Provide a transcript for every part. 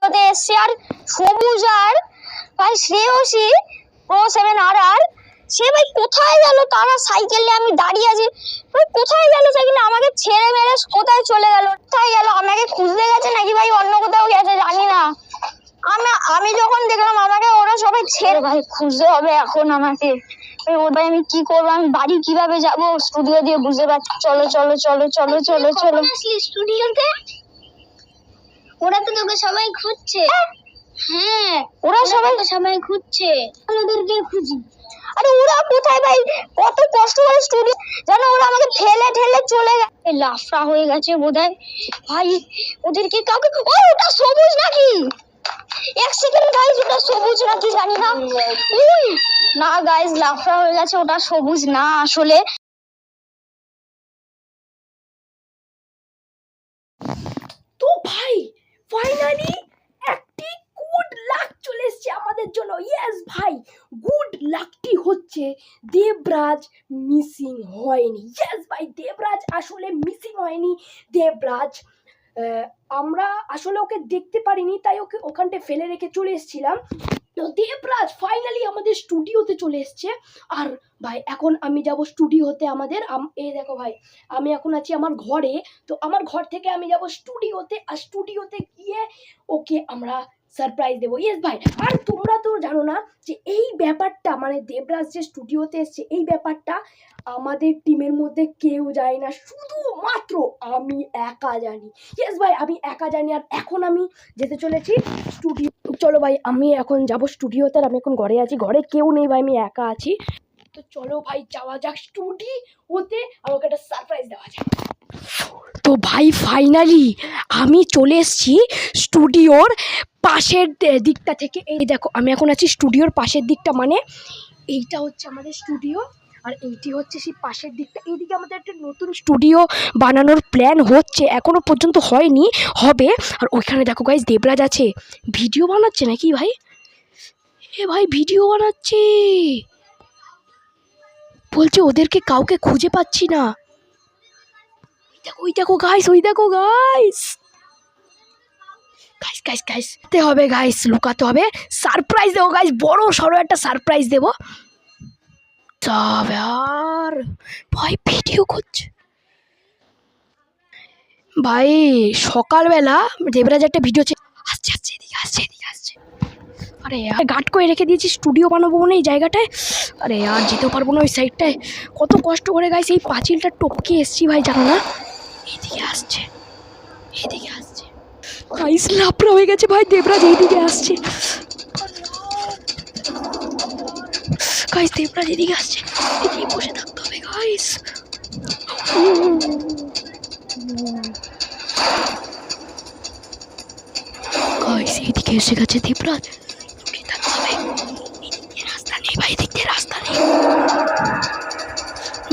স্টুডিওতে এসছি। আর সবুজ আর ভাই শ্রেয়সী প্রো 7RR সে ভাই কোথায় গেল? তারা সাইকেল নিয়ে আমি দাঁড়িয়ে আছি, ভাই কোথায় গেল সাইকেল? আমাকে ছেড়ে মেরে কোথায় চলে গেল? কোথায় গেল? আমাকে খুঁজতে গেছে নাকি ভাই অন্য কোথাও গেছে জানি না। আমি যখন দেখলাম আমাকে ওরা সবাই ছেড়ে, ভাই খুঁজতে হবে এখন আমাকে। ভাই আমি কি করবো? আমি বাড়ি কিভাবে যাবো স্টুডিও দিয়ে বুঝতে পারছি। চলো চলো চলো চলো চলো চলো স্টুডিওতে। ওরা তো তোকে সবাই খুঁজছে। হ্যাঁ ওরা সবাই খুঁজছে, ওদেরকে খুঁজি। আরে ওরা কোথায় ভাই? কত কষ্ট করে স্টুডিও জানো, ওরা আমাকে ঠেলে ঠেলে চলে গেছে। লাফড়া হয়ে গেছে বোধহয় ভাই। ওদেরকে কাউকে, ও ওটা সবুজ নাকি? এক সেকেন্ড গাইস, ওটা সবুজ নাকি জানি না। না গাইস, লাফড়া হয়ে গেছে, ওটা সবুজ না আসলে। তো ভাই ফাইনালি একটি গুড লাক চলে এসেছে আমাদের জন্য। ইয়েস ভাই, গুড লাকটি হচ্ছে দেবরাজ মিসিং হয়নি। ইয়েস ভাই, দেবরাজ আসলে মিসিং হয়নি। দেবরাজ আমরা আসলে ওকে দেখতে পারিনি, তাই ওকে ওখানটায় ফেলে রেখে চলে এসেছিলাম। তো দেবরাজ ফাইনালি আমাদের স্টুডিওতে চলে এসছে। আর ভাই এখন আমি যাব স্টুডিওতে আমাদের। এই দেখো ভাই, আমি এখন আছি আমার ঘরে। তো আমার ঘর থেকে আমি যাব স্টুডিওতে, আর স্টুডিওতে গিয়ে ওকে আমরা সারপ্রাইজ দেবো। ইয়েস ভাই, আর তোমরা তো জানো না যে এই ব্যাপারটা, মানে দেবরাজ যে স্টুডিওতে এসছে এই ব্যাপারটা আমাদের টিমের মধ্যে কেউ জানে না, শুধুমাত্র আমি একা জানি। ইয়েস ভাই, আমি একা জানি। আর এখন আমি যেতে চলেছি স্টুডিও। চলো ভাই, আমি এখন যাব স্টুডিওতে। আর আমি এখন ঘরে আছি, ঘরে কেউ নেই ভাই, আমি একা আছি। তো চলো ভাই যাওয়া যাক স্টুডিওতে, আমাকে একটা সারপ্রাইজ দেওয়া যাক। তো ভাই ফাইনালি আমি চলে এসেছি স্টুডিওর পাশের দিকটা থেকে। এই দেখো, আমি এখন আছি স্টুডিওর পাশের দিকটা, মানে এইটা হচ্ছে আমাদের স্টুডিও, আর এইটি হচ্ছে সেই পাশের দিকটা। এইদিকে আমাদের একটা নতুন স্টুডিও বানানোর প্ল্যান হচ্ছে, এখনো পর্যন্ত হয়নি, হবে। আর ওইখানে দেখো গাইস, দেবরাজ আছে, ভিডিও বানাচ্ছে নাকি ভাই? এ ভাই ভিডিও বানাচ্ছে, বলছে ওদেরকে কাউকে খুঁজে পাচ্ছি না। ওই দেখো গাইস, ওই দেখো গাইস, গাইস গাইস গাইস হবে গাইস, লুকাতে হবে, সারপ্রাইজ দেবো গাইস, বড় সড়ো একটা সারপ্রাইজ দেবো। আর ভাই ভিডিও করছে ভাই, সকালবেলা দেবরাজ একটা ভিডিও আসছে আসছে, এদিকে আসছে, এদিকে আসছে। আরে গার্ড করে রেখে দিয়েছি, স্টুডিও বানাবো না এই জায়গাটায়। আরে আর যেতেও পারবো না ওই সাইডটায়, কত কষ্ট করে গাইস এই পাঁচিলটা টপকে এসছি ভাই, জানো না। এদিকে আসছে, এদিকে আসছে গাইস, লাফড়া হয়ে গেছে ভাই, দেবরাজ এইদিকে আসছে গাইস, দেবরাজ এদিকে আসছে, এদিকে বসে থাকতে হবে গাইস। গাইস এদিকে এসে গেছে দেবরাজ, লুকিয়ে থাকতে হবে। এদিকে রাস্তা নেই ভাই, এদিক দিয়ে রাস্তা নেই।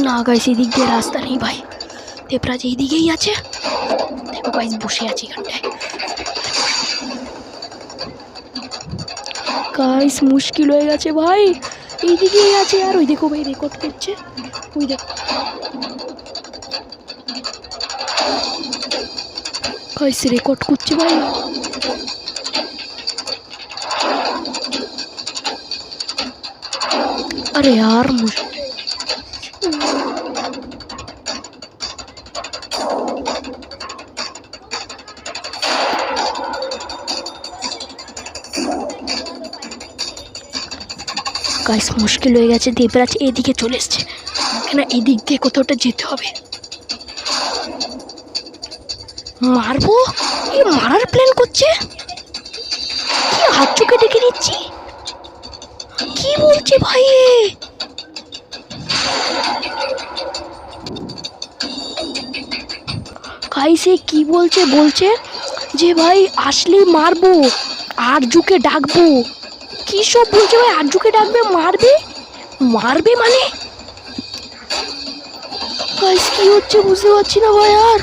না গাইস, এদিক দিয়ে রাস্তা নেই ভাই, দেবরাজ এইদিকেই আছে। দেখো গাইস, বসে আছে এখানটায়। গাইস মুশকিল হয়ে গেছে ভাই, এইদিকেই আছে। আর ওই দেখো ভাই, রেকর্ড করছে, ওই দেখো গাইস, রেকর্ড করছে ভাই। अरे यार গাইস মুশকিল হয়ে গেছে, দেবরাজ এদিকে চলে এসছে, কেন এদিক দিয়ে কোথাওটা যেতে হবে। মারবো, এই মারার প্ল্যান করছে, কি হাত চোখে ডেকে দিচ্ছি, কি বলছে ভাই? গাইস কি বলছে, বলছে যে ভাই আসলেই মারবো, আরজুকে ডাকবো, কি সব বলছে ভাই, আরজুকে ডাকবে, মারবে, মারবে মানে গাইস কি হচ্ছে বুঝতে পারছি না ভাই। আর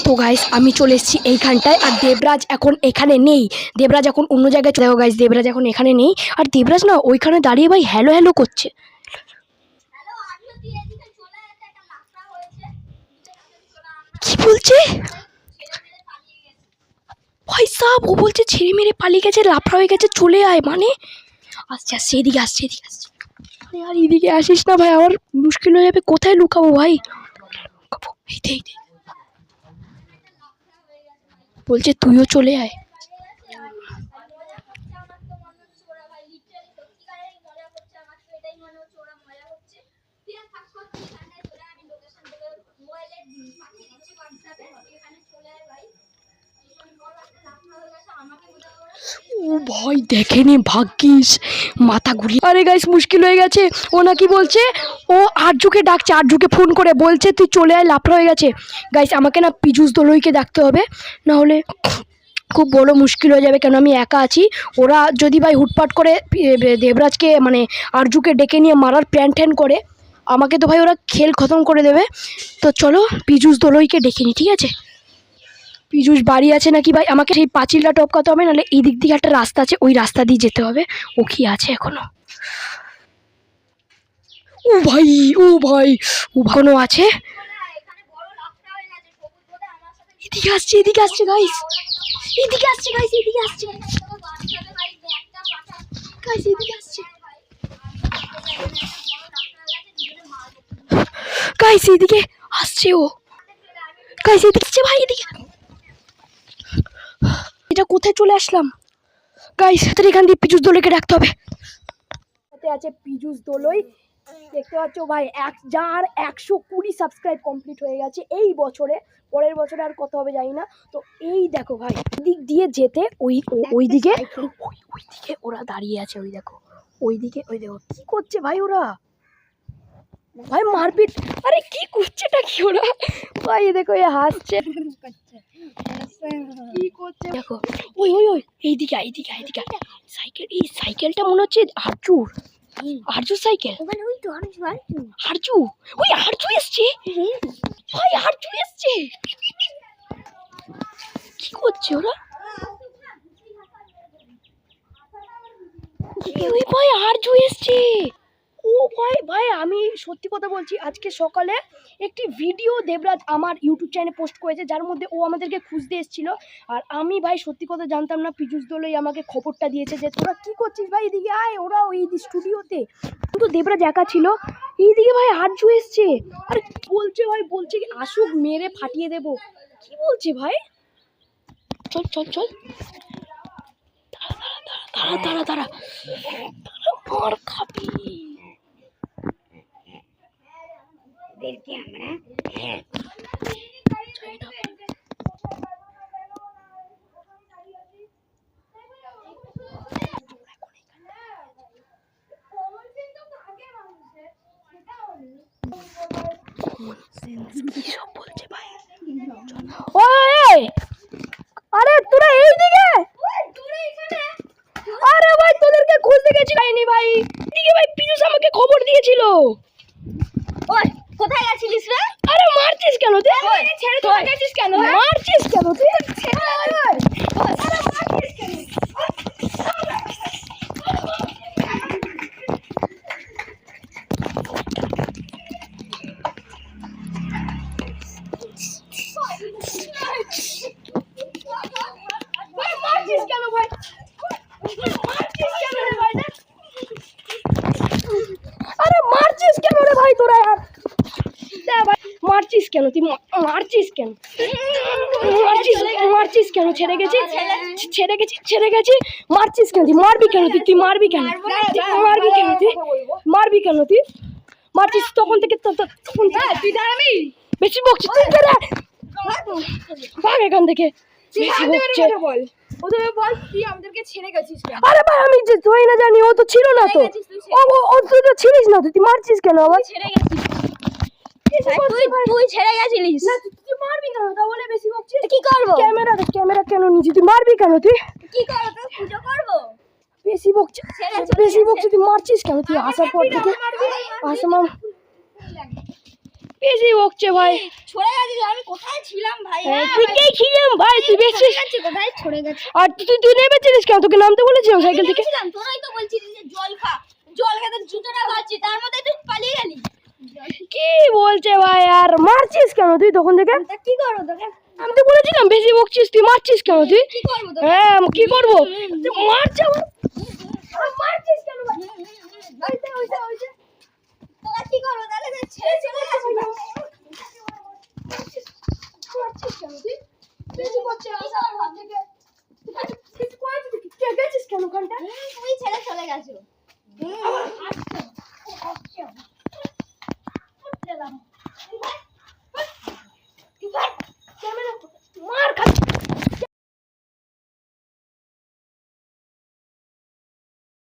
তো গাইস আমি চলে এসেছি এইখানটায়, আর দেবরাজ এখন এখানে নেই, দেবরাজ এখন অন্য জায়গায় চলে। গাইস দেবরাজ এখন এখানে নেই, আর দেবরাজ না ওইখানে দাঁড়িয়ে ভাই হ্যালো হ্যালো করছে। কি বলছে ভাই সাব ও বলছে ছেড়ে মেরে পালিয়ে গেছে, লাফড়া হয়ে গেছে, চলে আয়। মানে আসছে আসছে, এদিকে আসছে, এদিকে আসছে। আরে আর এদিকে আসিস না ভাই, আমার মুশকিল হয়ে যাবে। কোথায় লুকাবো ভাই? লুকাবো এই দে। বলছে তুইও চলে আয়। ও ভাই দেখেনি, ভাগ্যিস, মাথা ঘুরিয়ে। আরে গাইস মুশকিল হয়ে গেছে। ও নাকি বলছে ও আরজুকে ডাকছে, আরজুকে ফোন করে বলছে তুই চলে আয়, লাফড়া হয়ে গেছে। গাইস আমাকে না পীযূষ দলুইকে ডাকতে হবে, না হলে খুব বড় মুশকিল হয়ে যাবে, কেন আমি একা আছি। ওরা যদি ভাই হুটপাট করে দেবরাজকে মানে আরজুকে ডেকে নিয়ে মারার প্ল্যান ট্যান করে, আমাকে তো ভাই ওরা খেল খতম করে দেবে। তো চলো পীযূষ দলুইকে ডেকে নি, ঠিক আছে? পীযূষ বাড়ি আছে নাকি ভাই? আমাকে সেই পাঁচিলটা টপকাতে হবে, নাহলে এই দিক থেকে একটা রাস্তা আছে, ওই রাস্তা দিয়ে যেতে হবে। ও কি আছে এখনো? ও ভাই ও এখনো আছে। এদিকে আসছে গাইস, এদিকে আসছে গাইস, এদিকে আসছে গাইস, এদিকে আসছে গাইস, এদিকে আসছে ও। গাইস এদিকে আসছে ভাই, এদিকে। এটা কোথায় চলে আসলাম গাইস? এখান দিয়ে পীযূষ দলুইকে ডাকতে হবে। আছে পীযূষ দলুই, দেখতে পাচ্ছ ভাই, যার 120 সাবস্ক্রাইব কমপ্লিট হয়ে গেছে এই বছরে। পরের বছরে আর কত হবে জানি না। তো এই দেখো ভাই, দিক দিয়ে যেতে ওই দিকে ওরা দাঁড়িয়ে আছে, ওই দেখো ওই দেখো কি করছে ভাই ওরা, ভাই মারপিট। আরে কি করছেটা কি ওরা ভাই? দেখো এ হাসছে, কি করছে দেখো। ওই এইদিকে সাইকেল, এই সাইকেলটা মনে হচ্ছে আরজুর সাইকেল। আরজু এসছে ভাই, আরজু এসছে। কি করছে ওরা? ওই ভাই আরজু এসছে। ও ভাই আমি সত্যি কথা বলছি, আজকে সকালে একটি ভিডিও দেবরাজ আমার ইউটিউব চ্যানেলে পোস্ট করেছে, যার মধ্যে ও আমাদেরকে খুঁজতে এসেছিল। আর আমি ভাই সত্যি কথা জানতাম না, পীযূষ দলুই আমাকে খবরটা দিয়েছে যে তোরা কি করছিস ভাই, এদিকে আয়। ওরা ওই স্টুডিওতে, কিন্তু দেবরাজ একা ছিল। এইদিকে ভাই আরজু এসছে। আরে বলছে ভাই, বলছে কি আসুক, মেরে ফাটিয়ে দেবো। কি বলছে ভাই? চল দাঁড়া মার খাবি। কি সব বলছে ভাই? আরে তোরা এইদিকে, আরে ভাই তোদেরকে খুঁজতে গেছিলাম ভাই। এদিকে ভাই পীযূষ আমাকে খবর দিয়েছিল। ওই কোথায় গেছিলিস রে? আরে মারছিস কেন তুই? ছেড়ে চলে গেছিস কেন? মারছিস কেন তুই? মারছিস কেন তুই? মারছিস কেন? ছেড়ে গেছি মারছিস কেন তুই? মারবি কেন তুই? মারবি কেন তুই? মারছিস তখন থেকে, তুই দাঁড়াবি, বেশি বকছিস তুই। ভাগ এখান থেকে, বল তুই আমাদেরকে ছেড়ে গেছিস কেন? আরে ভাই আমি যে তুই না জানি, ও তো ছিল না তো। তুই তো ছিলিস না, তুই মারছিস কেন আবার? ছেড়ে গেছিস তুই ছেড়ে গেছিলিস না তুই মারবি কেন? তা বলে বেশি বকছিস। কি করবো? ক্যামেরা কেন নিয়েছিস? তুই মারবি কেন তুই? কি করবো? তোর পুজো করবো? বেশি বকছিস তুই। মারছিস কেন তুই? আসার পর থেকে আসাম বেশি বকছে ভাই। ছড়ে গেছিস? আমি কোথায় ছিলাম ভাই? তুই কে ছিলাম ভাই? তুই বেশি কোথায় ছড়ে গেছিস? আর তুই নেমেছিলিস কেন? তোকে নামতে বলেছিলাম সাইকেল থেকে। তোরাই তো বলছিস যে জল খেতে জুতোটা খাচ্ছি, তার মধ্যে তুই পালিয়ে গেলি। কি বলছে ভাই? আর মারছিস কেন তুই তখন থেকে? কি করবো তোকে? আমি তো বলেছিলাম বেশি বকছিস তুই, মারছিস কেন তুই? কি করবো তো? হ্যাঁ কি করবো? তুই মারছে আমার। মারছিস কেন ভাই? তোরা কি করবো তাহলে? ছেড়ে চলে আসবি। মারছিস কেন তুই? বেশি করছিস আমার থেকে। তুই গেছিস কেন ওখানটা? তুমি ছেড়ে চলে গেছো। আবার